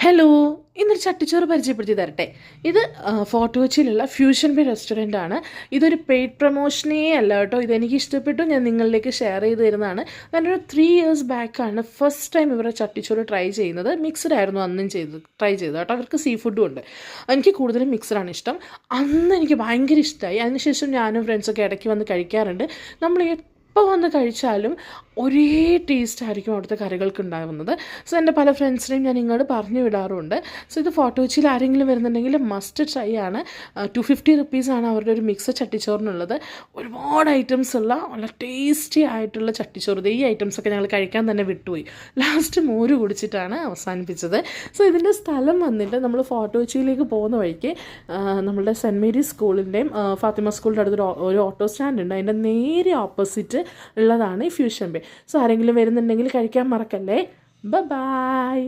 Hello, ഇന്നൊരു ചട്ടിച്ചോറ് പരിചയപ്പെടുത്തി തരട്ടെ. ഇത് ഫോർട്ട് കൊച്ചിയിലുള്ള ഫ്യൂഷൻ ബേ റെസ്റ്റോറൻ്റ് ആണ്. ഇതൊരു പെയ്ഡ് പ്രൊമോഷനേ അല്ല കേട്ടോ. ഇതെനിക്ക് ഇഷ്ടപ്പെട്ടു, ഞാൻ നിങ്ങളിലേക്ക് ഷെയർ ചെയ്ത് തരുന്നതാണ്. ഞാനൊരു 3 years ബാക്കാണ് ഫസ്റ്റ് ടൈം ഇവരുടെ ചട്ടിച്ചോറ് ട്രൈ ചെയ്യുന്നത്. മിക്സ്ഡ് ആയിരുന്നു അന്നും ട്രൈ ചെയ്തത് കേട്ടോ. അവർക്ക് സീ ഫുഡും ഉണ്ട്. എനിക്ക് കൂടുതലും മിക്സ്ഡാണ് ഇഷ്ടം. അന്ന് എനിക്ക് ഭയങ്കര ഇഷ്ടമായി. അതിനുശേഷം ഞാനും ഫ്രണ്ട്സൊക്കെ ഇടയ്ക്ക് വന്ന് കഴിക്കാറുണ്ട്. നമ്മൾ എപ്പോൾ വന്ന് കഴിച്ചാലും ഒരേ ടേസ്റ്റ് ആയിരിക്കും അവിടുത്തെ കറികൾക്ക് ഉണ്ടാകുന്നത്. സോ എൻ്റെ പല ഫ്രണ്ട്സിനെയും ഞാൻ ഇങ്ങോട്ട് പറഞ്ഞു വിടാറുണ്ട്. സോ ഇത് ഫോർട്ട് കൊച്ചിയിൽ ആരെങ്കിലും വരുന്നുണ്ടെങ്കിൽ മസ്റ്റ് ട്രൈ ആണ്. 250 റുപ്പീസാണ് അവരുടെ ഒരു മിക്സ് ചട്ടിച്ചോറിനുള്ളത്. ഒരുപാട് ഐറ്റംസ് ഉള്ള നല്ല ടേസ്റ്റി ആയിട്ടുള്ള ചട്ടിച്ചോറ്. ഈ ഐറ്റംസൊക്കെ ഞങ്ങൾ കഴിക്കാൻ തന്നെ വിട്ടുപോയി. ലാസ്റ്റ് മോര് കുടിച്ചിട്ടാണ് അവസാനിപ്പിച്ചത്. സോ ഇതിൻ്റെ സ്ഥലം വന്നിട്ട് നമ്മൾ ഫോർട്ട് കൊച്ചിയിലേക്ക് പോകുന്ന വഴിക്ക് നമ്മളുടെ സെൻറ്റ് മേരീസ് സ്കൂളിൻ്റെയും ഫാത്തിമ സ്കൂളിൻ്റെ അടുത്തൊരു ഒരു ഓട്ടോ സ്റ്റാൻഡ് ഉണ്ട്. അതിൻ്റെ നേരെ ഓപ്പോസിറ്റ് ഉള്ളതാണ് ഈ ഫ്യൂഷൻ ബേ. സോ ആരെങ്കിലും വരുന്നുണ്ടെങ്കിൽ കഴിക്കാൻ മറക്കല്ലേ. ബൈ.